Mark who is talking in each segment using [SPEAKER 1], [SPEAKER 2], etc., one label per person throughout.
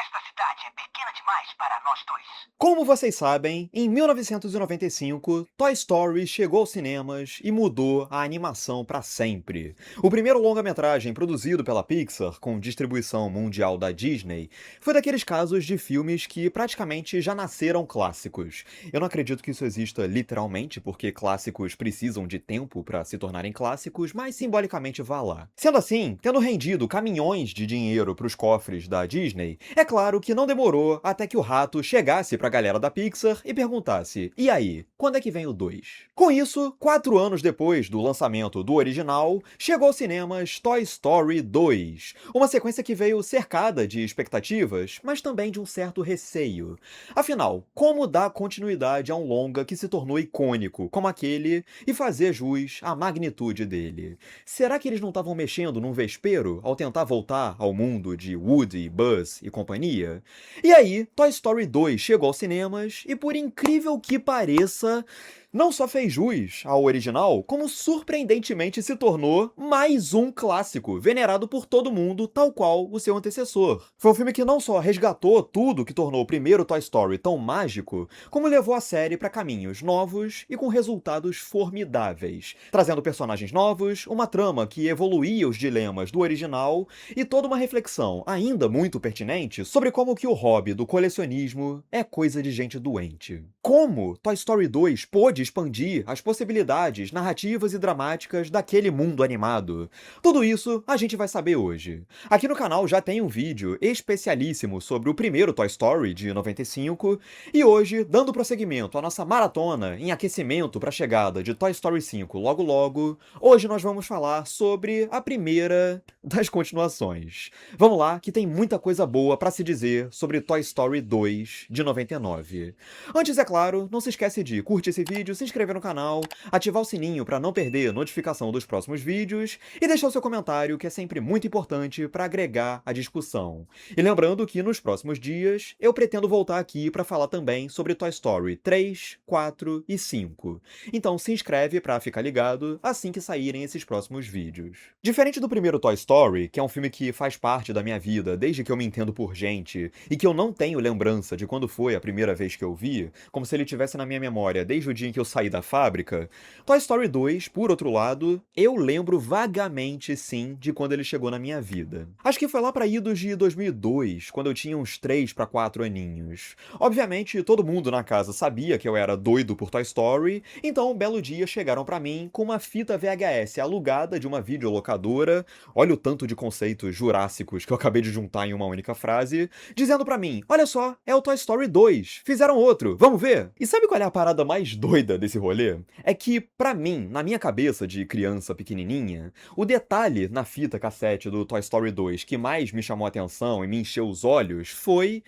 [SPEAKER 1] Esta cidade é pequena demais para nós dois.
[SPEAKER 2] Como vocês sabem, em 1995, Toy Story chegou aos cinemas e mudou a animação para sempre. O primeiro longa-metragem produzido pela Pixar, com distribuição mundial da Disney, foi daqueles casos de filmes que praticamente já nasceram clássicos. Eu não acredito que isso exista literalmente, porque clássicos precisam de tempo para se tornarem clássicos, mas simbolicamente vá lá. Sendo assim, tendo rendido caminhões de dinheiro para os cofres da Disney, é claro que não demorou até que o rato chegasse pra galera da Pixar e perguntasse: e aí, quando é que vem o 2? Com isso, 4 anos depois do lançamento do original, chegou aos cinemas Toy Story 2, uma sequência que veio cercada de expectativas, mas também de um certo receio. Afinal, como dar continuidade a um longa que se tornou icônico, como aquele, e fazer jus à magnitude dele? Será que eles não estavam mexendo num vespeiro ao tentar voltar ao mundo de Woody, Buzz e companhia? E aí, Toy Story 2 chegou aos cinemas e, por incrível que pareça, não só fez jus ao original, como surpreendentemente se tornou mais um clássico, venerado por todo mundo, tal qual o seu antecessor. Foi um filme que não só resgatou tudo que tornou o primeiro Toy Story tão mágico, como levou a série para caminhos novos e com resultados formidáveis, trazendo personagens novos, uma trama que evoluía os dilemas do original e toda uma reflexão, ainda muito pertinente, sobre como que o hobby do colecionismo é coisa de gente doente. Como Toy Story 2 pôde expandir as possibilidades narrativas e dramáticas daquele mundo animado. Tudo isso a gente vai saber hoje. Aqui no canal já tem um vídeo especialíssimo sobre o primeiro Toy Story de 95, e hoje, dando prosseguimento à nossa maratona em aquecimento para a chegada de Toy Story 5 logo logo, hoje nós vamos falar sobre a primeira das continuações. Vamos lá, que tem muita coisa boa para se dizer sobre Toy Story 2 de 99. Antes, é claro, não se esquece de curtir esse vídeo, se inscrever no canal, ativar o sininho para não perder a notificação dos próximos vídeos e deixar o seu comentário, que é sempre muito importante para agregar a discussão. E lembrando que nos próximos dias eu pretendo voltar aqui para falar também sobre Toy Story 3, 4 e 5. Então se inscreve para ficar ligado assim que saírem esses próximos vídeos. Diferente do primeiro Toy Story, que é um filme que faz parte da minha vida desde que eu me entendo por gente e que eu não tenho lembrança de quando foi a primeira vez que eu vi, como se ele tivesse na minha memória desde o dia em que eu saí da fábrica, Toy Story 2, por outro lado, eu lembro vagamente, sim, de quando ele chegou na minha vida. Acho que foi lá para idos de 2002, quando eu tinha uns 3 para 4 aninhos. Obviamente, todo mundo na casa sabia que eu era doido por Toy Story, então um belo dia chegaram para mim com uma fita VHS alugada de uma videolocadora, olha o tanto de conceitos jurássicos que eu acabei de juntar em uma única frase, dizendo para mim: olha só, é o Toy Story 2, fizeram outro, vamos ver? E sabe qual é a parada mais doida desse rolê? É que, pra mim, na minha cabeça de criança pequenininha, o detalhe na fita cassete do Toy Story 2 que mais me chamou a atenção e me encheu os olhos foi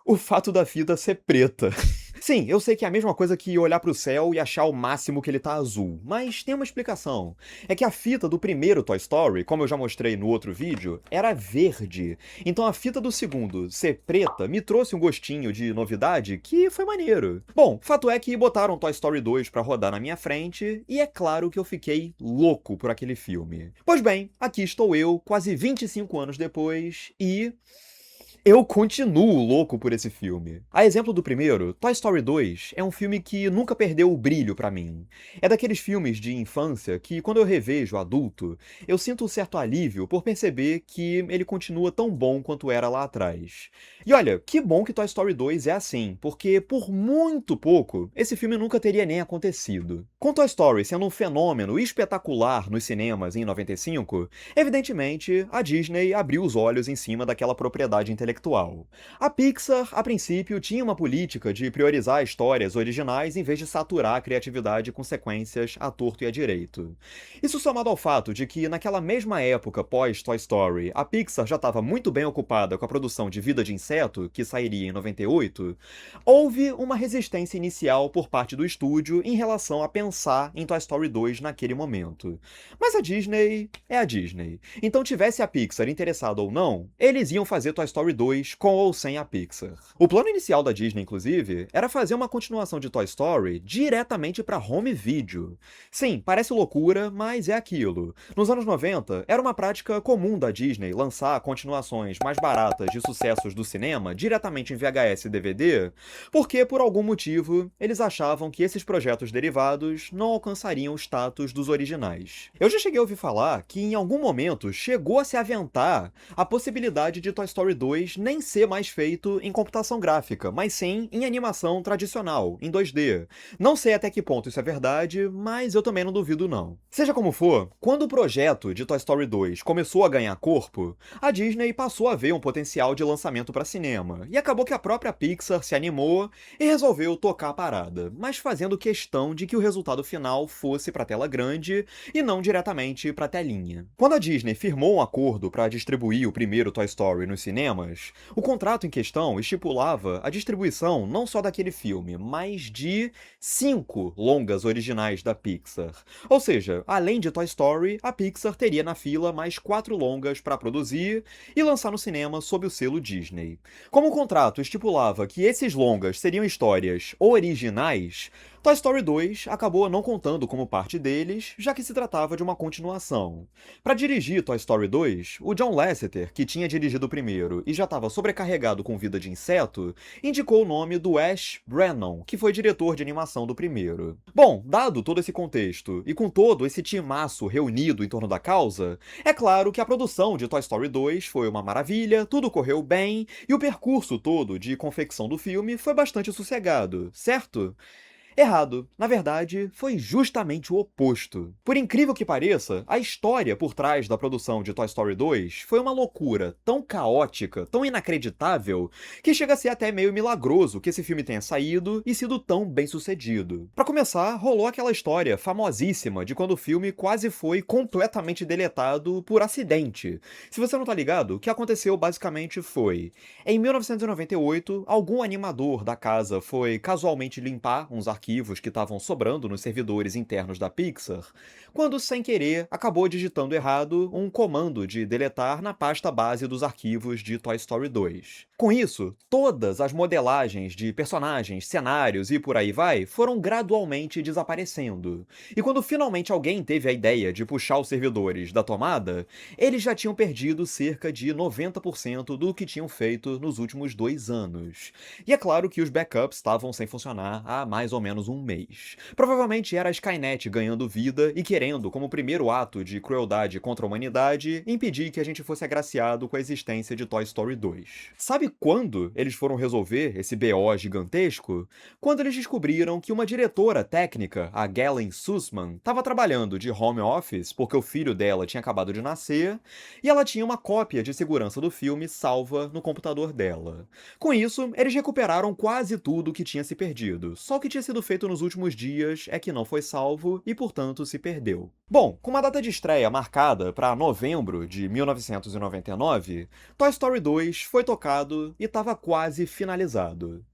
[SPEAKER 2] o fato da fita ser preta. Sim, eu sei que é a mesma coisa que olhar pro céu e achar o máximo que ele tá azul, mas tem uma explicação. É que a fita do primeiro Toy Story, como eu já mostrei no outro vídeo, era verde. Então a fita do segundo ser preta me trouxe um gostinho de novidade que foi maneiro. Bom, fato é que botaram Toy Story 2 pra rodar na minha frente, e é claro que eu fiquei louco por aquele filme. Pois bem, aqui estou eu, quase 25 anos depois, e eu continuo louco por esse filme. A exemplo do primeiro, Toy Story 2 é um filme que nunca perdeu o brilho pra mim. É daqueles filmes de infância que, quando eu revejo adulto, eu sinto um certo alívio por perceber que ele continua tão bom quanto era lá atrás. E olha, que bom que Toy Story 2 é assim, porque por muito pouco, esse filme nunca teria nem acontecido. Com Toy Story sendo um fenômeno espetacular nos cinemas em 95, evidentemente, a Disney abriu os olhos em cima daquela propriedade intelectual. A Pixar, a princípio, tinha uma política de priorizar histórias originais em vez de saturar a criatividade com sequências à torto e à direito. Isso somado ao fato de que, naquela mesma época pós-Toy Story, a Pixar já estava muito bem ocupada com a produção de Vida de Inseto, que sairia em 98, houve uma resistência inicial por parte do estúdio em relação a pensar em Toy Story 2 naquele momento. Mas a Disney é a Disney. Então, tivesse a Pixar interessada ou não, eles iam fazer Toy Story 2 com ou sem a Pixar. O plano inicial da Disney, inclusive, era fazer uma continuação de Toy Story diretamente para home video. Sim, parece loucura, mas é aquilo. Nos anos 90, era uma prática comum da Disney lançar continuações mais baratas de sucessos do cinema diretamente em VHS e DVD, porque, por algum motivo, eles achavam que esses projetos derivados não alcançariam o status dos originais. Eu já cheguei a ouvir falar que em algum momento chegou a se aventar a possibilidade de Toy Story 2 nem ser mais feito em computação gráfica, mas sim em animação tradicional, em 2D. Não sei até que ponto isso é verdade, mas eu também não duvido não. Seja como for, quando o projeto de Toy Story 2 começou a ganhar corpo, a Disney passou a ver um potencial de lançamento para cinema, e acabou que a própria Pixar se animou e resolveu tocar a parada, mas fazendo questão de que o resultado final fosse para tela grande e não diretamente para telinha. Quando a Disney firmou um acordo para distribuir o primeiro Toy Story nos cinemas, o contrato em questão estipulava a distribuição não só daquele filme, mas de 5 longas originais da Pixar. Ou seja, além de Toy Story, a Pixar teria na fila mais 4 longas para produzir e lançar no cinema sob o selo Disney. Como o contrato estipulava que esses longas seriam histórias originais, Toy Story 2 acabou não contando como parte deles, já que se tratava de uma continuação. Para dirigir Toy Story 2, o John Lasseter, que tinha dirigido o primeiro e já estava sobrecarregado com Vida de Inseto, indicou o nome do Ash Brannon, que foi diretor de animação do primeiro. Bom, dado todo esse contexto e com todo esse timaço reunido em torno da causa, é claro que a produção de Toy Story 2 foi uma maravilha, tudo correu bem e o percurso todo de confecção do filme foi bastante sossegado, certo? Errado. Na verdade, foi justamente o oposto. Por incrível que pareça, a história por trás da produção de Toy Story 2 foi uma loucura tão caótica, tão inacreditável, que chega a ser até meio milagroso que esse filme tenha saído e sido tão bem sucedido. Pra começar, rolou aquela história famosíssima de quando o filme quase foi completamente deletado por acidente. Se você não tá ligado, o que aconteceu basicamente foi: em 1998, algum animador da casa foi casualmente limpar uns arquivos que estavam sobrando nos servidores internos da Pixar, quando, sem querer, acabou digitando errado um comando de deletar na pasta base dos arquivos de Toy Story 2. Com isso, todas as modelagens de personagens, cenários e por aí vai foram gradualmente desaparecendo. E quando finalmente alguém teve a ideia de puxar os servidores da tomada, eles já tinham perdido cerca de 90% do que tinham feito nos últimos 2 anos. E é claro que os backups estavam sem funcionar há mais ou menos um mês. Provavelmente era a Skynet ganhando vida e querendo, como primeiro ato de crueldade contra a humanidade, impedir que a gente fosse agraciado com a existência de Toy Story 2. Sabe quando eles foram resolver esse BO gigantesco? Quando eles descobriram que uma diretora técnica, a Galen Sussman, estava trabalhando de home office porque o filho dela tinha acabado de nascer e ela tinha uma cópia de segurança do filme salva no computador dela. Com isso, eles recuperaram quase tudo que tinha se perdido, só o que tinha sido feito nos últimos dias é que não foi salvo e, portanto, se perdeu. Bom, com uma data de estreia marcada para novembro de 1999, Toy Story 2 foi tocado e estava quase finalizado.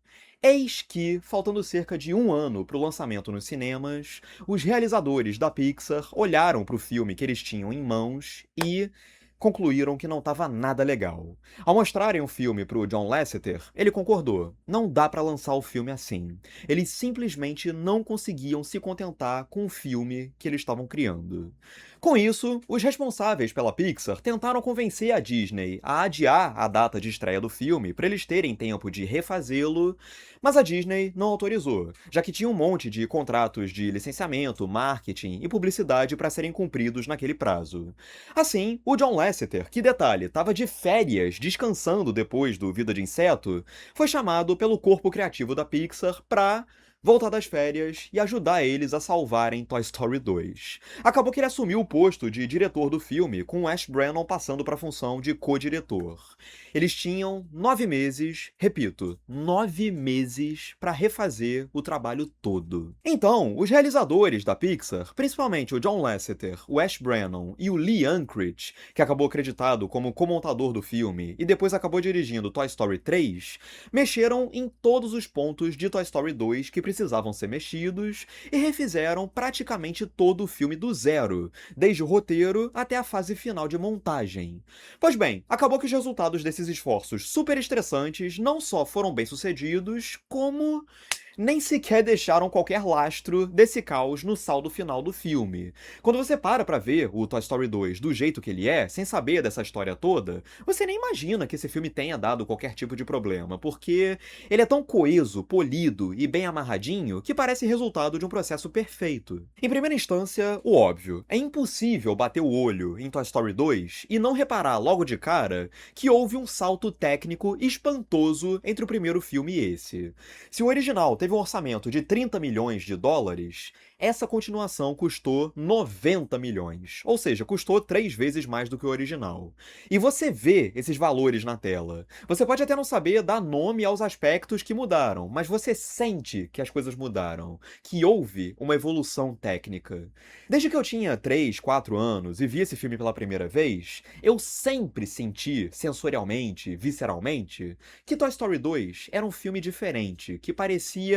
[SPEAKER 2] Eis que, faltando cerca de 1 ano para o lançamento nos cinemas, os realizadores da Pixar olharam para o filme que eles tinham em mãos e concluíram que não estava nada legal. Ao mostrarem o filme para o John Lasseter, ele concordou: não dá para lançar o filme assim. Eles simplesmente não conseguiam se contentar com o filme que eles estavam criando. Com isso, os responsáveis pela Pixar tentaram convencer a Disney a adiar a data de estreia do filme para eles terem tempo de refazê-lo, mas a Disney não autorizou, já que tinha um monte de contratos de licenciamento, marketing e publicidade para serem cumpridos naquele prazo. Assim, o John Lasseter, que detalhe, estava de férias, descansando depois do Vida de Inseto, foi chamado pelo corpo criativo da Pixar para voltar das férias e ajudar eles a salvarem Toy Story 2. Acabou que ele assumiu o posto de diretor do filme, com Ash Brannon passando para a função de co-diretor. Eles tinham 9 meses, repito, 9 meses para refazer o trabalho todo. Então, os realizadores da Pixar, principalmente o John Lasseter, o Ash Brannon e o Lee Unkrich, que acabou acreditado como comontador do filme e depois acabou dirigindo Toy Story 3, mexeram em todos os pontos de Toy Story 2 que precisavam ser mexidos e refizeram praticamente todo o filme do zero, desde o roteiro até a fase final de montagem. Pois bem, acabou que os resultados desses esforços super estressantes não só foram bem-sucedidos, como nem sequer deixaram qualquer lastro desse caos no saldo final do filme. Quando você para pra ver o Toy Story 2 do jeito que ele é, sem saber dessa história toda, você nem imagina que esse filme tenha dado qualquer tipo de problema, porque ele é tão coeso, polido e bem amarradinho que parece resultado de um processo perfeito. Em primeira instância, o óbvio. É impossível bater o olho em Toy Story 2 e não reparar logo de cara que houve um salto técnico espantoso entre o primeiro filme e esse. Se o original teve um orçamento de 30 milhões de dólares, essa continuação custou 90 milhões, ou seja, custou 3 vezes mais do que o original. E você vê esses valores na tela. Você pode até não saber dar nome aos aspectos que mudaram, mas você sente que as coisas mudaram, que houve uma evolução técnica. Desde que eu tinha 3, 4 anos e vi esse filme pela primeira vez, eu sempre senti, sensorialmente, visceralmente, que Toy Story 2 era um filme diferente, que parecia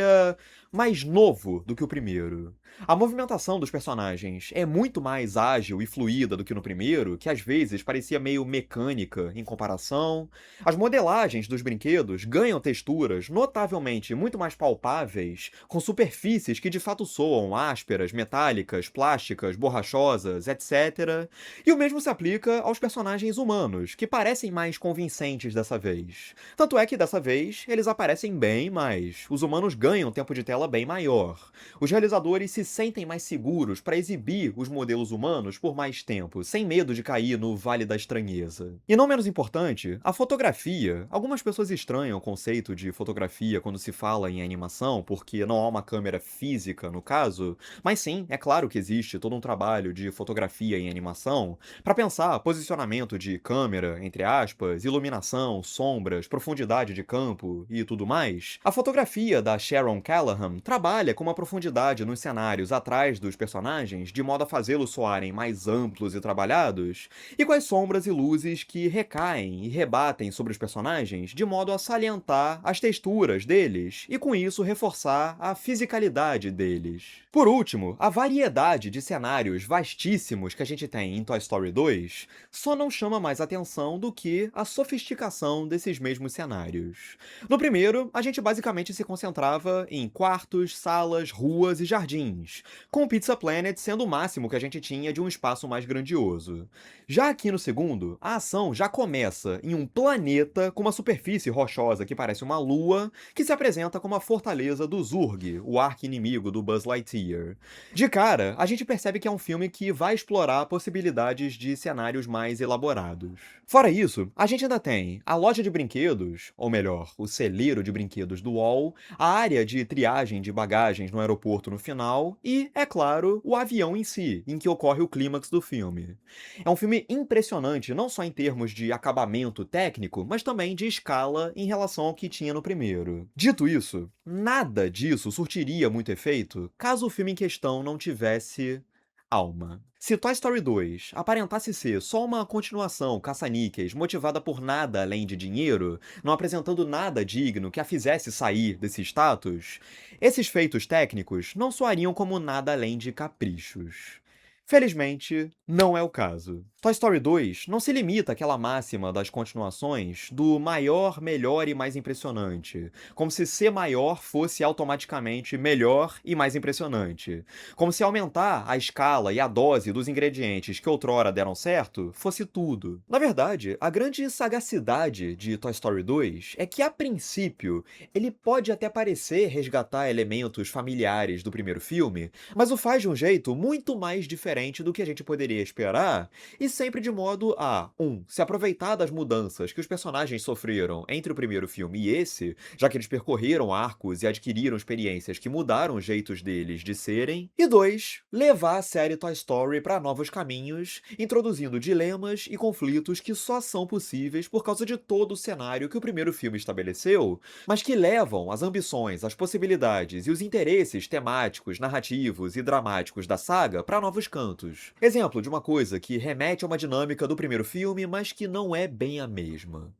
[SPEAKER 2] mais novo do que o primeiro. A movimentação dos personagens é muito mais ágil e fluida do que no primeiro, que às vezes parecia meio mecânica em comparação. As modelagens dos brinquedos ganham texturas notavelmente muito mais palpáveis, com superfícies que de fato soam ásperas, metálicas, plásticas, borrachosas, etc. E o mesmo se aplica aos personagens humanos, que parecem mais convincentes dessa vez. Tanto é que dessa vez eles aparecem bem mais. Os humanos ganham tempo de tela bem maior. Os realizadores se sentem mais seguros para exibir os modelos humanos por mais tempo, sem medo de cair no vale da estranheza. E não menos importante, a fotografia. Algumas pessoas estranham o conceito de fotografia quando se fala em animação, porque não há uma câmera física no caso, mas sim, é claro que existe todo um trabalho de fotografia em animação para pensar posicionamento de câmera, entre aspas, iluminação, sombras, profundidade de campo e tudo mais. A fotografia da Sharon Callahan trabalha com uma profundidade nos cenários atrás dos personagens, de modo a fazê-los soarem mais amplos e trabalhados, e com as sombras e luzes que recaem e rebatem sobre os personagens, de modo a salientar as texturas deles e com isso reforçar a fisicalidade deles. Por último, a variedade de cenários vastíssimos que a gente tem em Toy Story 2 só não chama mais atenção do que a sofisticação desses mesmos cenários. No primeiro, a gente basicamente se concentrava em quartos, salas, ruas e jardins, com o Pizza Planet sendo o máximo que a gente tinha de um espaço mais grandioso. Já aqui no segundo, a ação já começa em um planeta com uma superfície rochosa que parece uma lua, que se apresenta como a fortaleza do Zurg, o arqui-inimigo do Buzz Lightyear. De cara, a gente percebe que é um filme que vai explorar possibilidades de cenários mais elaborados. Fora isso, a gente ainda tem a loja de brinquedos, ou melhor, o celeiro de brinquedos do Wall, a área de triagem de bagagens no aeroporto no final e, é claro, o avião em si, em que ocorre o clímax do filme. É um filme impressionante, não só em termos de acabamento técnico, mas também de escala em relação ao que tinha no primeiro. Dito isso, nada disso surtiria muito efeito caso o filme em questão não tivesse alma. Se Toy Story 2 aparentasse ser só uma continuação caça-níqueis motivada por nada além de dinheiro, não apresentando nada digno que a fizesse sair desse status, esses feitos técnicos não soariam como nada além de caprichos. Felizmente, não é o caso. Toy Story 2 não se limita àquela máxima das continuações do maior, melhor e mais impressionante, como se ser maior fosse automaticamente melhor e mais impressionante, como se aumentar a escala e a dose dos ingredientes que outrora deram certo fosse tudo. Na verdade, a grande sagacidade de Toy Story 2 é que, a princípio, ele pode até parecer resgatar elementos familiares do primeiro filme, mas o faz de um jeito muito mais diferente do que a gente poderia esperar, e sempre de modo a, se aproveitar das mudanças que os personagens sofreram entre o primeiro filme e esse, já que eles percorreram arcos e adquiriram experiências que mudaram os jeitos deles de serem, e 2, levar a série Toy Story para novos caminhos, introduzindo dilemas e conflitos que só são possíveis por causa de todo o cenário que o primeiro filme estabeleceu, mas que levam as ambições, as possibilidades e os interesses temáticos, narrativos e dramáticos da saga para novos cantos. Exemplo de uma coisa que remete a uma dinâmica do primeiro filme, mas que não é bem a mesma.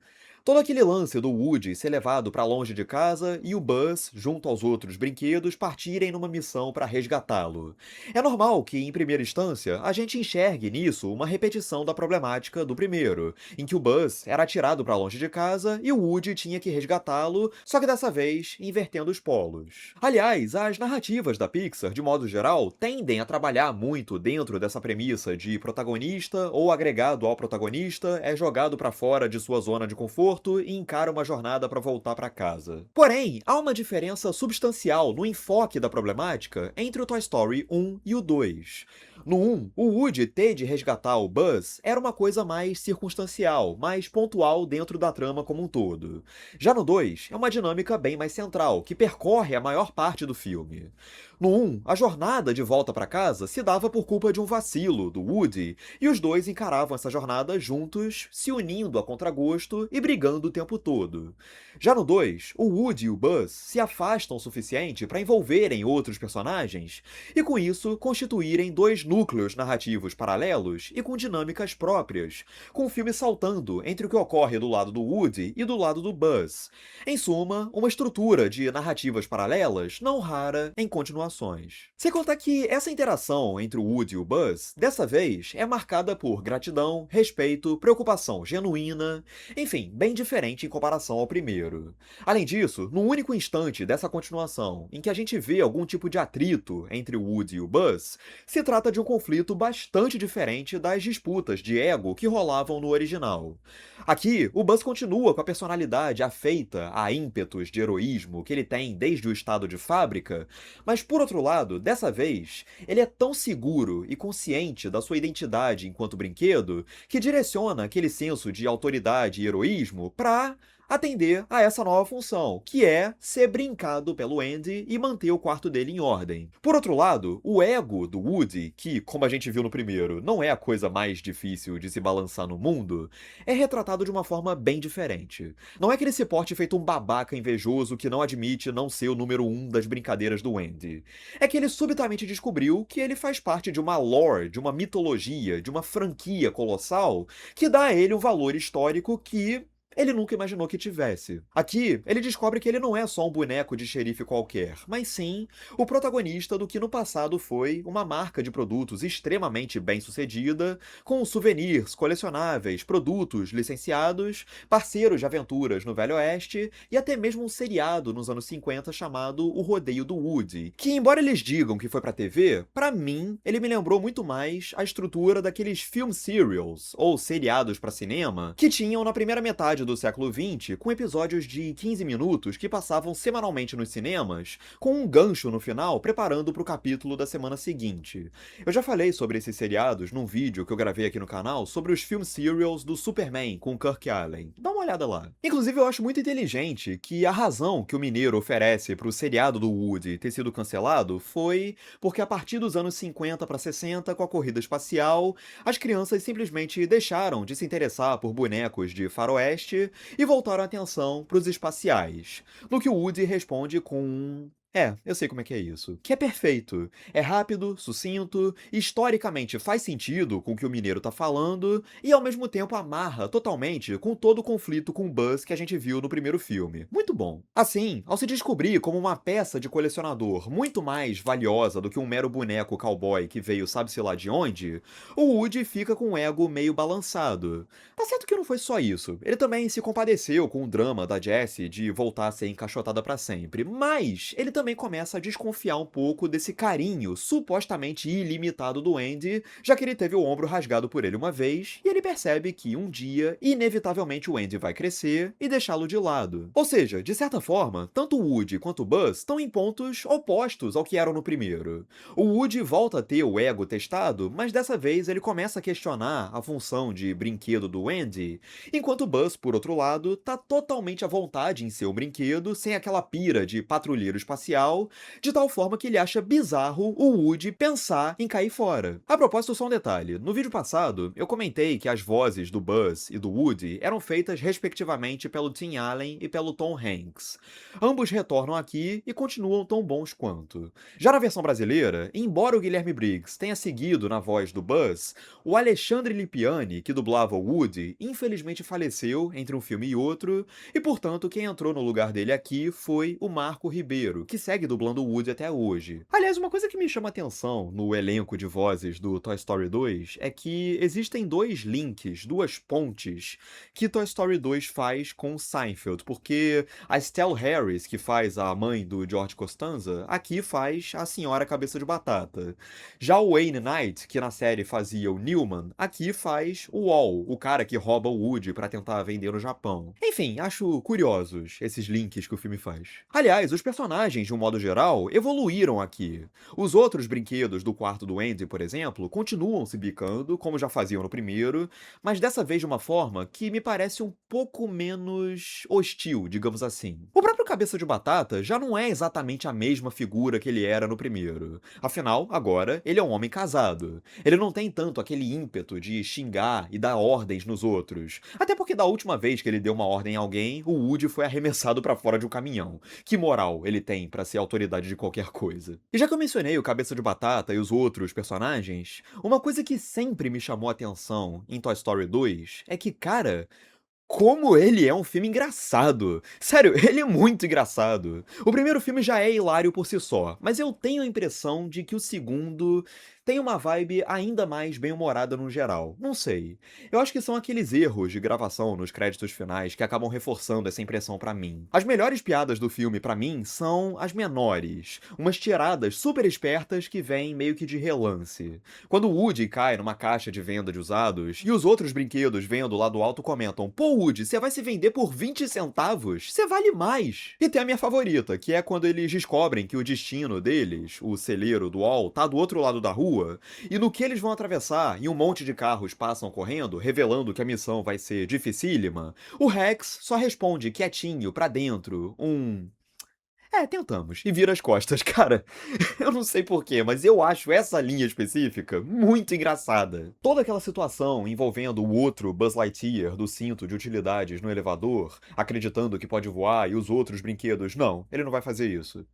[SPEAKER 2] Todo aquele lance do Woody ser levado para longe de casa e o Buzz, junto aos outros brinquedos, partirem numa missão para resgatá-lo. É normal que, em primeira instância, a gente enxergue nisso uma repetição da problemática do primeiro, em que o Buzz era atirado para longe de casa e o Woody tinha que resgatá-lo, só que dessa vez invertendo os polos. Aliás, as narrativas da Pixar, de modo geral, tendem a trabalhar muito dentro dessa premissa de protagonista ou agregado ao protagonista é jogado para fora de sua zona de conforto e encara uma jornada para voltar para casa. Porém, há uma diferença substancial no enfoque da problemática entre o Toy Story 1 e o 2. No 1, o Woody ter de resgatar o Buzz era uma coisa mais circunstancial, mais pontual dentro da trama como um todo. Já no 2, é uma dinâmica bem mais central, que percorre a maior parte do filme. No 1, a jornada de volta para casa se dava por culpa de um vacilo do Woody, e os dois encaravam essa jornada juntos, se unindo a contragosto e brigando o tempo todo. Já no 2, o Woody e o Buzz se afastam o suficiente para envolverem outros personagens e, com isso, constituírem dois núcleos narrativos paralelos e com dinâmicas próprias, com o filme saltando entre o que ocorre do lado do Woody e do lado do Buzz. Em suma, uma estrutura de narrativas paralelas não rara em continuações. Sem contar que essa interação entre o Woody e o Buzz, dessa vez, é marcada por gratidão, respeito, preocupação genuína, enfim, bem diferente em comparação ao primeiro. Além disso, no único instante dessa continuação em que a gente vê algum tipo de atrito entre o Woody e o Buzz, se trata de um conflito bastante diferente das disputas de ego que rolavam no original. Aqui, o Buzz continua com a personalidade afeita a ímpetos de heroísmo que ele tem desde o estado de fábrica, mas por outro lado, dessa vez, ele é tão seguro e consciente da sua identidade enquanto brinquedo que direciona aquele senso de autoridade e heroísmo para atender a essa nova função, que é ser brincado pelo Andy e manter o quarto dele em ordem. Por outro lado, o ego do Woody, que, como a gente viu no primeiro, não é a coisa mais difícil de se balançar no mundo, é retratado de uma forma bem diferente. Não é que ele se porte feito um babaca invejoso que não admite não ser o número 1 das brincadeiras do Andy. É que ele subitamente descobriu que ele faz parte de uma lore, de uma mitologia, de uma franquia colossal que dá a ele um valor histórico que ele nunca imaginou que tivesse. Aqui, ele descobre que ele não é só um boneco de xerife qualquer, mas sim o protagonista do que no passado foi uma marca de produtos extremamente bem-sucedida, com souvenirs, colecionáveis, produtos licenciados, parceiros de aventuras no Velho Oeste e até mesmo um seriado nos anos 50 chamado O Rodeio do Woody, que, embora eles digam que foi pra TV, pra mim, ele me lembrou muito mais a estrutura daqueles film serials, ou seriados pra cinema, que tinham na primeira metade do século XX, com episódios de 15 minutos que passavam semanalmente nos cinemas, com um gancho no final preparando para o capítulo da semana seguinte. Eu já falei sobre esses seriados num vídeo que eu gravei aqui no canal sobre os film serials do Superman com Kirk Allen. Dá uma olhada lá. Inclusive, eu acho muito inteligente que a razão que o Mineiro oferece para o seriado do Woody ter sido cancelado foi porque a partir dos anos 50 para 60, com a corrida espacial, as crianças simplesmente deixaram de se interessar por bonecos de faroeste e voltaram a atenção para os espaciais. No que o Woody responde com eu sei como é que é isso. Que é perfeito. É rápido, sucinto, historicamente faz sentido com o que o Mineiro tá falando e ao mesmo tempo amarra totalmente com todo o conflito com o Buzz que a gente viu no primeiro filme. Muito bom. Assim, ao se descobrir como uma peça de colecionador muito mais valiosa do que um mero boneco cowboy que veio sabe-se lá de onde, o Woody fica com o ego meio balançado. Tá certo que não foi só isso. Ele também se compadeceu com o drama da Jessie de voltar a ser encaixotada pra sempre, mas ele também começa a desconfiar um pouco desse carinho supostamente ilimitado do Andy, já que ele teve o ombro rasgado por ele uma vez, e ele percebe que um dia, inevitavelmente, o Andy vai crescer e deixá-lo de lado. Ou seja, de certa forma, tanto o Woody quanto o Buzz estão em pontos opostos ao que eram no primeiro. O Woody volta a ter o ego testado, mas dessa vez ele começa a questionar a função de brinquedo do Andy, enquanto o Buzz, por outro lado, tá totalmente à vontade em ser um brinquedo, sem aquela pira de patrulheiro espacial espacial, de tal forma que ele acha bizarro o Woody pensar em cair fora. A propósito, só um detalhe: no vídeo passado, eu comentei que as vozes do Buzz e do Woody eram feitas respectivamente pelo Tim Allen e pelo Tom Hanks. Ambos retornam aqui e continuam tão bons quanto. Já na versão brasileira, embora o Guilherme Briggs tenha seguido na voz do Buzz, o Alexandre Lipiani, que dublava o Woody, infelizmente faleceu entre um filme e outro, e portanto quem entrou no lugar dele aqui foi o Marco Ribeiro, que segue dublando o Woody até hoje. Aliás, uma coisa que me chama atenção no elenco de vozes do Toy Story 2 é que existem dois links, duas pontes, que Toy Story 2 faz com Seinfeld, porque a Stell Harris, que faz a mãe do George Costanza, aqui faz a senhora cabeça de batata. Já o Wayne Knight, que na série fazia o Newman, aqui faz o Wall, o cara que rouba o Woody pra tentar vender no Japão. Enfim, acho curiosos esses links que o filme faz. Aliás, os personagens, de um modo geral, evoluíram aqui. Os outros brinquedos do quarto do Andy, por exemplo, continuam se bicando, como já faziam no primeiro, mas dessa vez de uma forma que me parece um pouco menos hostil, digamos assim. O próprio Cabeça de Batata já não é exatamente a mesma figura que ele era no primeiro. Afinal, agora, ele é um homem casado. Ele não tem tanto aquele ímpeto de xingar e dar ordens nos outros. Até porque da última vez que ele deu uma ordem a alguém, o Woody foi arremessado pra fora de um caminhão. Que moral ele tem pra ser autoridade de qualquer coisa? E já que eu mencionei o Cabeça de Batata e os outros personagens, uma coisa que sempre me chamou a atenção em Toy Story 2 é que, cara, como ele é um filme engraçado. Sério, ele é muito engraçado. O primeiro filme já é hilário por si só, mas eu tenho a impressão de que o segundo tem uma vibe ainda mais bem-humorada no geral. Não sei. Eu acho que são aqueles erros de gravação nos créditos finais que acabam reforçando essa impressão pra mim. As melhores piadas do filme, pra mim, são as menores. Umas tiradas super espertas que vêm meio que de relance. Quando o Woody cai numa caixa de venda de usados e os outros brinquedos vendo lá do alto comentam: "Pô, Woody, você vai se vender por 20 centavos? Você vale mais!" E tem a minha favorita, que é quando eles descobrem que o destino deles, o celeiro do Wall, tá do outro lado da rua, e no que eles vão atravessar e um monte de carros passam correndo, revelando que a missão vai ser dificílima, o Rex só responde quietinho pra dentro, tentamos. E vira as costas. Cara, eu não sei porquê, mas eu acho essa linha específica muito engraçada. Toda aquela situação envolvendo o outro Buzz Lightyear do cinto de utilidades no elevador, acreditando que pode voar, e os outros brinquedos, não, ele não vai fazer isso.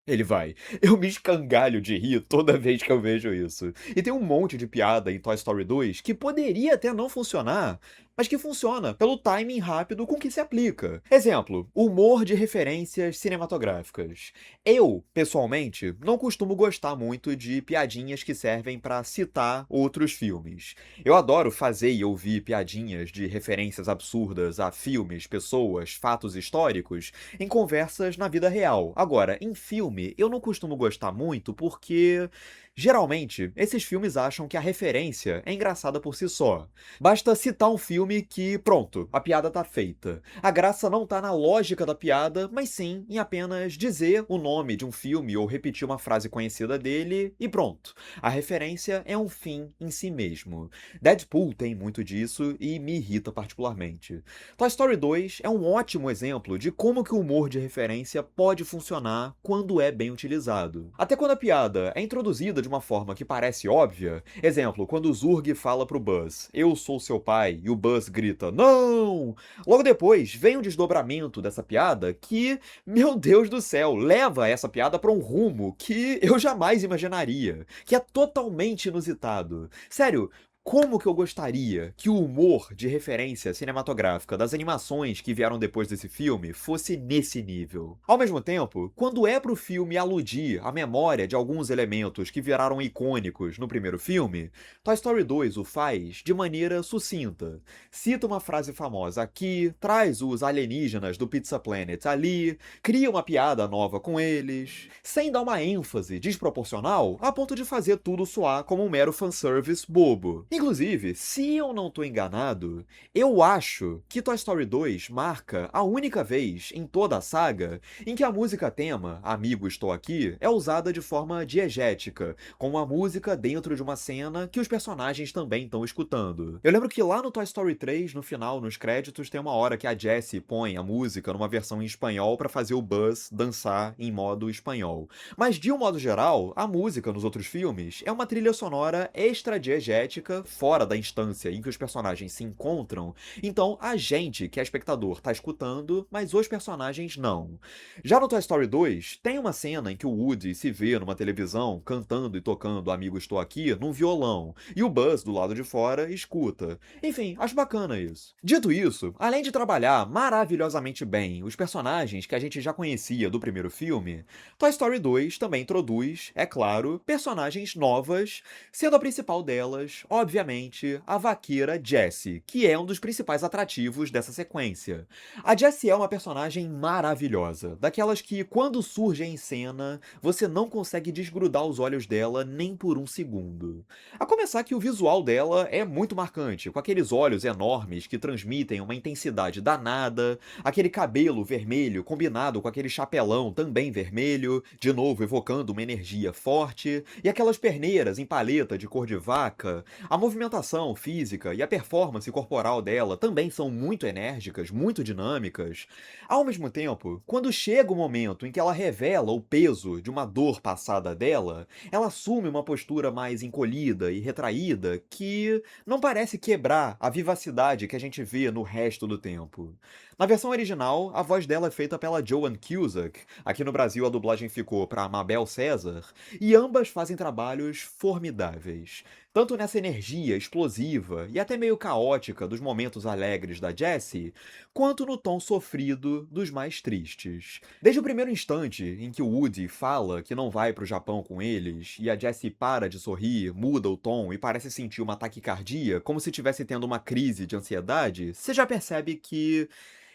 [SPEAKER 2] Ele vai. Eu me escangalho de rir toda vez que eu vejo isso. E tem um monte de piada em Toy Story 2 que poderia até não funcionar, mas que funciona pelo timing rápido com que se aplica. Exemplo, humor de referências cinematográficas. Eu, pessoalmente, não costumo gostar muito de piadinhas que servem pra citar outros filmes. Eu adoro fazer e ouvir piadinhas de referências absurdas a filmes, pessoas, fatos históricos em conversas na vida real. Agora, em filme, eu não costumo gostar muito porque, geralmente, esses filmes acham que a referência é engraçada por si só. Basta citar um filme que, pronto, a piada tá feita. A graça não tá na lógica da piada, mas sim em apenas dizer o nome de um filme ou repetir uma frase conhecida dele e pronto. A referência é um fim em si mesmo. Deadpool tem muito disso e me irrita particularmente. Toy Story 2 é um ótimo exemplo de como que o humor de referência pode funcionar quando é bem utilizado. Até quando a piada é introduzida de uma forma que parece óbvia, exemplo, quando o Zurg fala pro Buzz: "Eu sou seu pai", e o Buzz grita: "Não!" Logo depois, vem um desdobramento dessa piada que, meu Deus do céu, leva essa piada pra um rumo que eu jamais imaginaria, que é totalmente inusitado. Sério, como que eu gostaria que o humor de referência cinematográfica das animações que vieram depois desse filme fosse nesse nível. Ao mesmo tempo, quando é pro filme aludir à memória de alguns elementos que viraram icônicos no primeiro filme, Toy Story 2 o faz de maneira sucinta. Cita uma frase famosa aqui, traz os alienígenas do Pizza Planet ali, cria uma piada nova com eles, sem dar uma ênfase desproporcional a ponto de fazer tudo soar como um mero fanservice bobo. Inclusive, se eu não tô enganado, eu acho que Toy Story 2 marca a única vez em toda a saga em que a música tema, Amigo Estou Aqui, é usada de forma diegética, com uma música dentro de uma cena que os personagens também estão escutando. Eu lembro que lá no Toy Story 3, no final, nos créditos, tem uma hora que a Jessie põe a música numa versão em espanhol pra fazer o Buzz dançar em modo espanhol. Mas, de um modo geral, a música nos outros filmes é uma trilha sonora extra-diegética, fora da instância em que os personagens se encontram, então a gente, que é espectador, tá escutando, mas os personagens não. Já no Toy Story 2, tem uma cena em que o Woody se vê numa televisão cantando e tocando Amigo Estou Aqui num violão, e o Buzz, do lado de fora, escuta. Enfim, acho bacana isso. Dito isso, além de trabalhar maravilhosamente bem os personagens que a gente já conhecia do primeiro filme, Toy Story 2 também introduz, é claro, personagens novas, sendo a principal delas, obviamente, a vaqueira Jessie, que é um dos principais atrativos dessa sequência. A Jessie é uma personagem maravilhosa, daquelas que, quando surge em cena, você não consegue desgrudar os olhos dela nem por um segundo. A começar que o visual dela é muito marcante, com aqueles olhos enormes que transmitem uma intensidade danada, aquele cabelo vermelho combinado com aquele chapelão também vermelho, de novo evocando uma energia forte, e aquelas perneiras em paleta de cor de vaca. A movimentação física e a performance corporal dela também são muito enérgicas, muito dinâmicas. Ao mesmo tempo, quando chega o momento em que ela revela o peso de uma dor passada dela, ela assume uma postura mais encolhida e retraída que não parece quebrar a vivacidade que a gente vê no resto do tempo. Na versão original, a voz dela é feita pela Joan Cusack, aqui no Brasil a dublagem ficou para Mabel César, e ambas fazem trabalhos formidáveis. Tanto nessa energia explosiva e até meio caótica dos momentos alegres da Jessie, quanto no tom sofrido dos mais tristes. Desde o primeiro instante em que o Woody fala que não vai pro Japão com eles, e a Jessie para de sorrir, muda o tom e parece sentir uma taquicardia, como se estivesse tendo uma crise de ansiedade, você já percebe que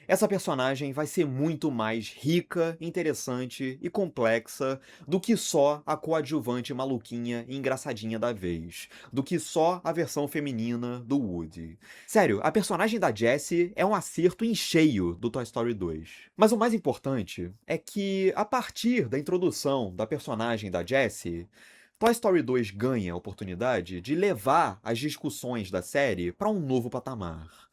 [SPEAKER 2] essa personagem vai ser muito mais rica, interessante e complexa do que só a coadjuvante maluquinha e engraçadinha da vez, do que só a versão feminina do Woody. Sério, a personagem da Jessie é um acerto em cheio do Toy Story 2. Mas o mais importante é que, a partir da introdução da personagem da Jessie, Toy Story 2 ganha a oportunidade de levar as discussões da série para um novo patamar.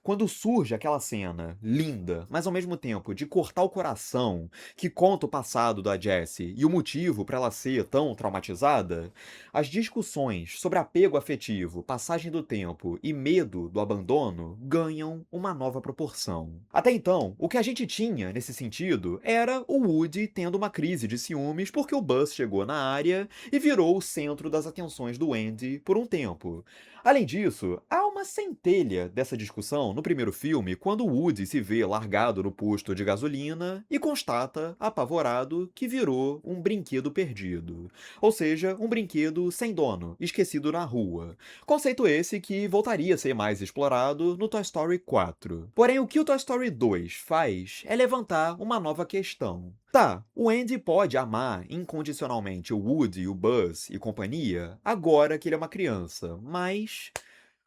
[SPEAKER 2] Quando surge aquela cena linda, mas ao mesmo tempo de cortar o coração, que conta o passado da Jessie e o motivo para ela ser tão traumatizada, as discussões sobre apego afetivo, passagem do tempo e medo do abandono ganham uma nova proporção. Até então, o que a gente tinha nesse sentido era o Woody tendo uma crise de ciúmes porque o Buzz chegou na área e virou o centro das atenções do Andy por um tempo. Além disso, há uma centelha dessa discussão no primeiro filme quando Woody se vê largado no posto de gasolina e constata, apavorado, que virou um brinquedo perdido. Ou seja, um brinquedo sem dono, esquecido na rua. Conceito esse que voltaria a ser mais explorado no Toy Story 4. Porém, o que o Toy Story 2 faz é levantar uma nova questão. Tá, o Andy pode amar incondicionalmente o Woody, o Buzz e companhia agora que ele é uma criança, mas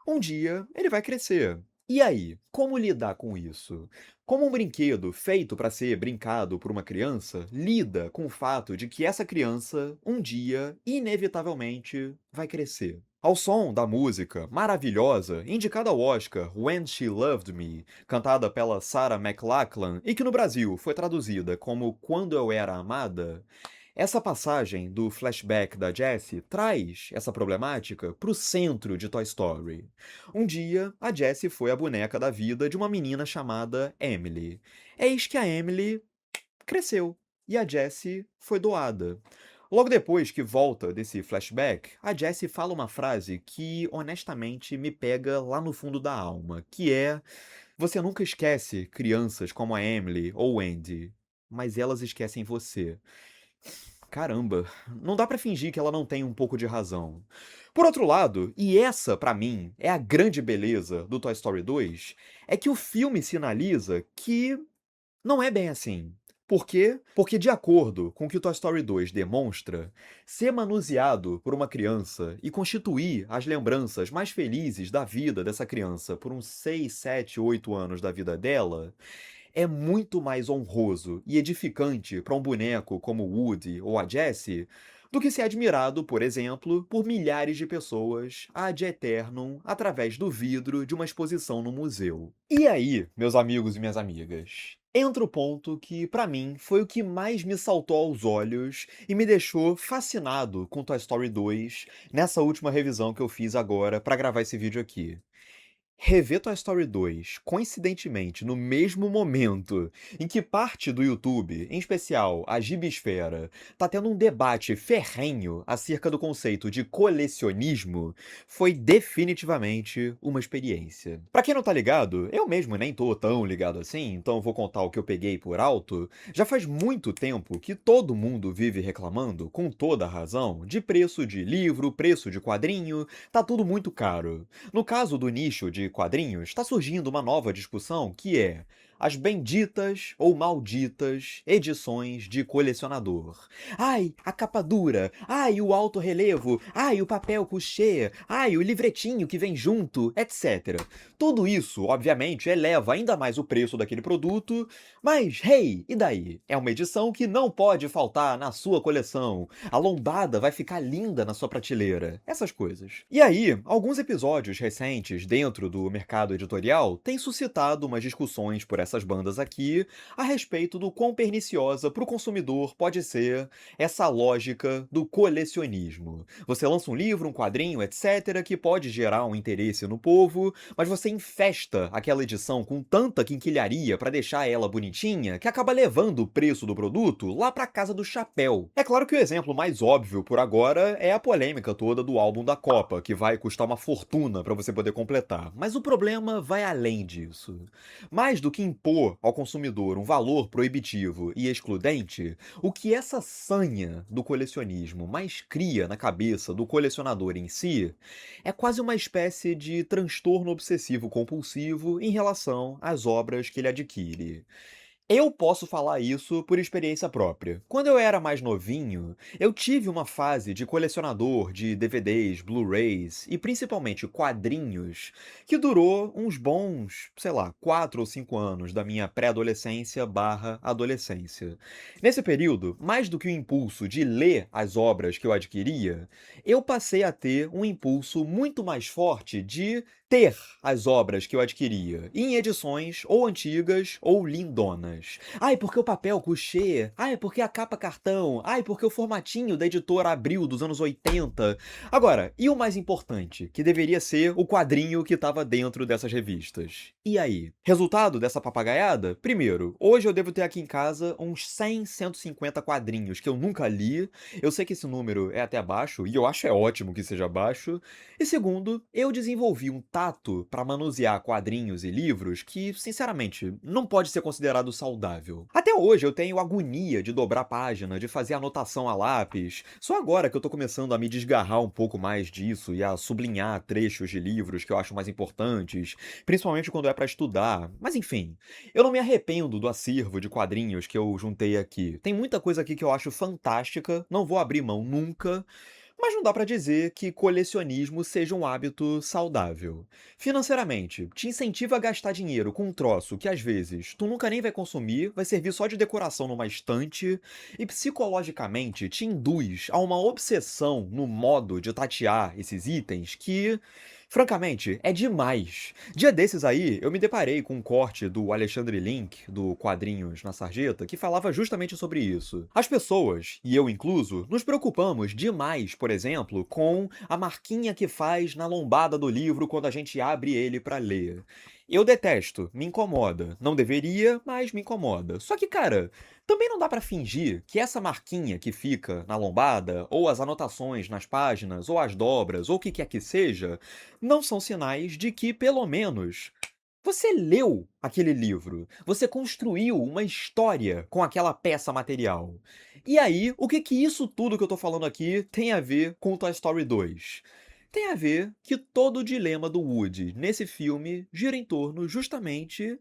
[SPEAKER 2] um dia ele vai crescer. E aí, como lidar com isso? Como um brinquedo feito para ser brincado por uma criança lida com o fato de que essa criança, um dia, inevitavelmente, vai crescer? Ao som da música maravilhosa, indicada ao Oscar When She Loved Me, cantada pela Sarah McLachlan e que no Brasil foi traduzida como Quando Eu Era Amada, essa passagem do flashback da Jessie traz essa problemática para o centro de Toy Story. Um dia, a Jessie foi a boneca da vida de uma menina chamada Emily. Eis que a Emily cresceu e a Jessie foi doada. Logo depois que volta desse flashback, a Jessie fala uma frase que honestamente me pega lá no fundo da alma, que é: você nunca esquece crianças como a Emily ou o Andy, mas elas esquecem você. Caramba, não dá pra fingir que ela não tem um pouco de razão. Por outro lado, e essa pra mim é a grande beleza do Toy Story 2, é que o filme sinaliza que não é bem assim. Por quê? Porque, de acordo com o que o Toy Story 2 demonstra, ser manuseado por uma criança e constituir as lembranças mais felizes da vida dessa criança por uns 6, 7, 8 anos da vida dela é muito mais honroso e edificante para um boneco como o Woody ou a Jessie do que ser admirado, por exemplo, por milhares de pessoas ad eternum através do vidro de uma exposição no museu. E aí, meus amigos e minhas amigas? Entra o ponto que, pra mim, foi o que mais me saltou aos olhos e me deixou fascinado com Toy Story 2 nessa última revisão que eu fiz agora pra gravar esse vídeo aqui. Rever Toy Story 2, coincidentemente, no mesmo momento em que parte do YouTube, em especial a Gibisfera, tá tendo um debate ferrenho acerca do conceito de colecionismo, foi definitivamente uma experiência. Pra quem não tá ligado, eu mesmo nem tô tão ligado assim, então vou contar o que eu peguei por alto. Já faz muito tempo que todo mundo vive reclamando, com toda a razão, de preço de livro, preço de quadrinho, tá tudo muito caro. No caso do nicho de quadrinhos, está surgindo uma nova discussão que é as benditas ou malditas edições de colecionador. Ai, a capa dura. Ai, o alto relevo. Ai, o papel couché. Ai, o livretinho que vem junto, etc. Tudo isso, obviamente, eleva ainda mais o preço daquele produto, mas, hey, e daí? É uma edição que não pode faltar na sua coleção. A lombada vai ficar linda na sua prateleira. Essas coisas. E aí, alguns episódios recentes dentro do mercado editorial têm suscitado umas discussões por essas bandas aqui a respeito do quão perniciosa para o consumidor pode ser essa lógica do colecionismo. Você lança um livro, um quadrinho, etc., que pode gerar um interesse no povo, mas você infesta aquela edição com tanta quinquilharia para deixar ela bonitinha que acaba levando o preço do produto lá para casa do chapéu. É claro que o exemplo mais óbvio por agora é a polêmica toda do álbum da Copa, que vai custar uma fortuna para você poder completar. Mas o problema vai além disso. Mais do que impor ao consumidor um valor proibitivo e excludente, o que essa sanha do colecionismo mais cria na cabeça do colecionador em si é quase uma espécie de transtorno obsessivo compulsivo em relação às obras que ele adquire. Eu posso falar isso por experiência própria. Quando eu era mais novinho, eu tive uma fase de colecionador de DVDs, Blu-rays e principalmente quadrinhos, que durou uns bons, sei lá, 4 ou 5 anos da minha pré-adolescência barra adolescência. Nesse período, mais do que o impulso de ler as obras que eu adquiria, eu passei a ter um impulso muito mais forte de ter as obras que eu adquiria em edições ou antigas ou lindonas. Ai, porque o papel couché. Ai, porque a capa cartão. Ai, porque o formatinho da editora Abril dos anos 80. Agora, e o mais importante, que deveria ser o quadrinho que estava dentro dessas revistas? E aí? Resultado dessa papagaiada? Primeiro, hoje eu devo ter aqui em casa uns 100, 150 quadrinhos que eu nunca li. Eu sei que esse número é até baixo, e eu acho ótimo que seja baixo. E segundo, eu desenvolvi um tato para manusear quadrinhos e livros que, sinceramente, não pode ser considerado saudável. Até hoje eu tenho agonia de dobrar página, de fazer anotação a lápis. Só agora que eu tô começando a me desgarrar um pouco mais disso e a sublinhar trechos de livros que eu acho mais importantes, principalmente quando é para estudar. Mas enfim, eu não me arrependo do acervo de quadrinhos que eu juntei aqui. Tem muita coisa aqui que eu acho fantástica, não vou abrir mão nunca. Mas não dá pra dizer que colecionismo seja um hábito saudável. Financeiramente, te incentiva a gastar dinheiro com um troço que às vezes tu nunca nem vai consumir, vai servir só de decoração numa estante, e psicologicamente te induz a uma obsessão no modo de tatear esses itens que, francamente, é demais. Dia desses aí, eu me deparei com um corte do Alexandre Link, do Quadrinhos na Sarjeta, que falava justamente sobre isso. As pessoas, e eu incluso, nos preocupamos demais, por exemplo, com a marquinha que faz na lombada do livro quando a gente abre ele pra ler. Eu detesto, me incomoda. Não deveria, mas me incomoda. Só que, cara, também não dá pra fingir que essa marquinha que fica na lombada, ou as anotações nas páginas, ou as dobras, ou o que quer que seja, não são sinais de que, pelo menos, você leu aquele livro. Você construiu uma história com aquela peça material. E aí, o que que isso tudo que eu tô falando aqui tem a ver com Toy Story 2? Tem a ver que todo o dilema do Woody nesse filme gira em torno justamente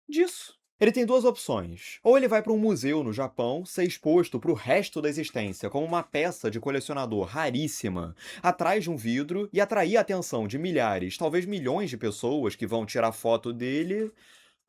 [SPEAKER 2] disso. Ele tem duas opções. Ou ele vai para um museu no Japão, ser exposto para o resto da existência como uma peça de colecionador raríssima, atrás de um vidro, e atrair a atenção de milhares, talvez milhões de pessoas que vão tirar foto dele.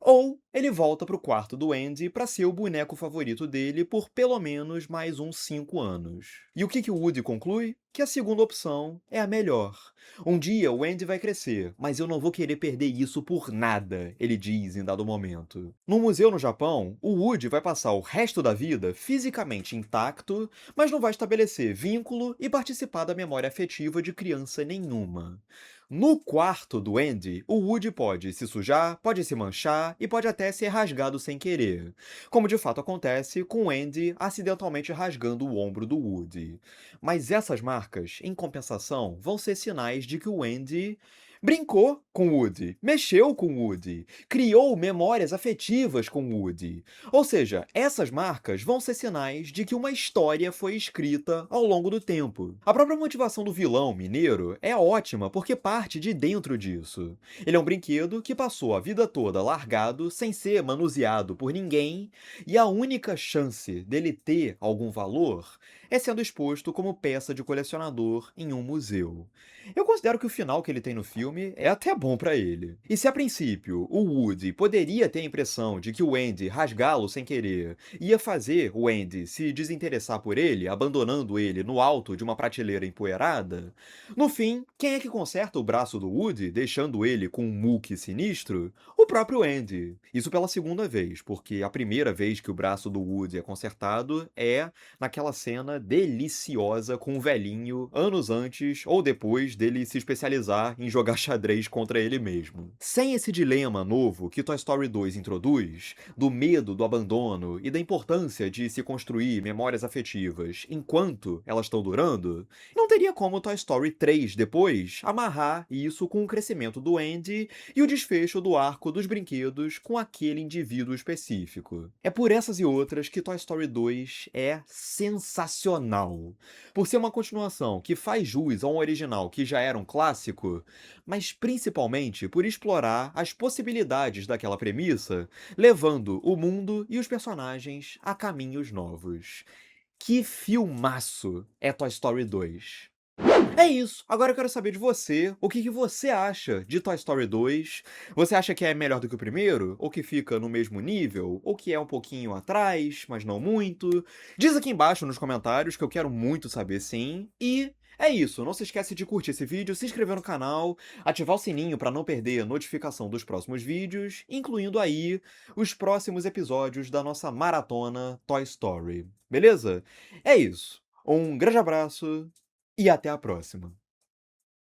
[SPEAKER 2] Ou ele volta pro quarto do Andy para ser o boneco favorito dele por pelo menos mais uns 5 anos. E o que o Woody conclui? Que a segunda opção é a melhor. Um dia o Andy vai crescer, mas eu não vou querer perder isso por nada, ele diz em dado momento. No museu no Japão, o Woody vai passar o resto da vida fisicamente intacto, mas não vai estabelecer vínculo e participar da memória afetiva de criança nenhuma. No quarto do Andy, o Woody pode se sujar, pode se manchar e pode até ser rasgado sem querer, como de fato acontece com o Andy acidentalmente rasgando o ombro do Woody. Mas essas marcas, em compensação, vão ser sinais de que o Andy brincou com o Woody, mexeu com o Woody, criou memórias afetivas com o Woody. Ou seja, essas marcas vão ser sinais de que uma história foi escrita ao longo do tempo. A própria motivação do vilão mineiro é ótima porque parte de dentro disso. Ele é um brinquedo que passou a vida toda largado, sem ser manuseado por ninguém, e a única chance dele ter algum valor é sendo exposto como peça de colecionador em um museu. Eu considero que o final que ele tem no filme é até bom pra ele. E se a princípio o Woody poderia ter a impressão de que o Andy rasgá-lo sem querer ia fazer o Andy se desinteressar por ele, abandonando ele no alto de uma prateleira empoeirada, no fim, quem é que conserta o braço do Woody, deixando ele com um muque sinistro? O próprio Andy. Isso pela segunda vez, porque a primeira vez que o braço do Woody é consertado é naquela cena deliciosa com o velhinho, anos antes ou depois dele se especializar em jogar xadrez contra ele mesmo. Sem esse dilema novo que Toy Story 2 introduz, do medo do abandono e da importância de se construir memórias afetivas enquanto elas estão durando, não teria como Toy Story 3 depois amarrar isso com o crescimento do Andy e o desfecho do arco dos brinquedos com aquele indivíduo específico. É por essas e outras que Toy Story 2 é sensacional. Por ser uma continuação que faz jus a um original que já era um clássico, mas principalmente por explorar as possibilidades daquela premissa, levando o mundo e os personagens a caminhos novos. Que filmaço é Toy Story 2! É isso. Agora eu quero saber de você, o que você acha de Toy Story 2? Você acha que é melhor do que o primeiro? Ou que fica no mesmo nível? Ou que é um pouquinho atrás, mas não muito? Diz aqui embaixo nos comentários que eu quero muito saber, sim. E é isso, não se esquece de curtir esse vídeo, se inscrever no canal, ativar o sininho para não perder a notificação dos próximos vídeos, incluindo aí os próximos episódios da nossa maratona Toy Story. Beleza? É isso. Um grande abraço e até a próxima.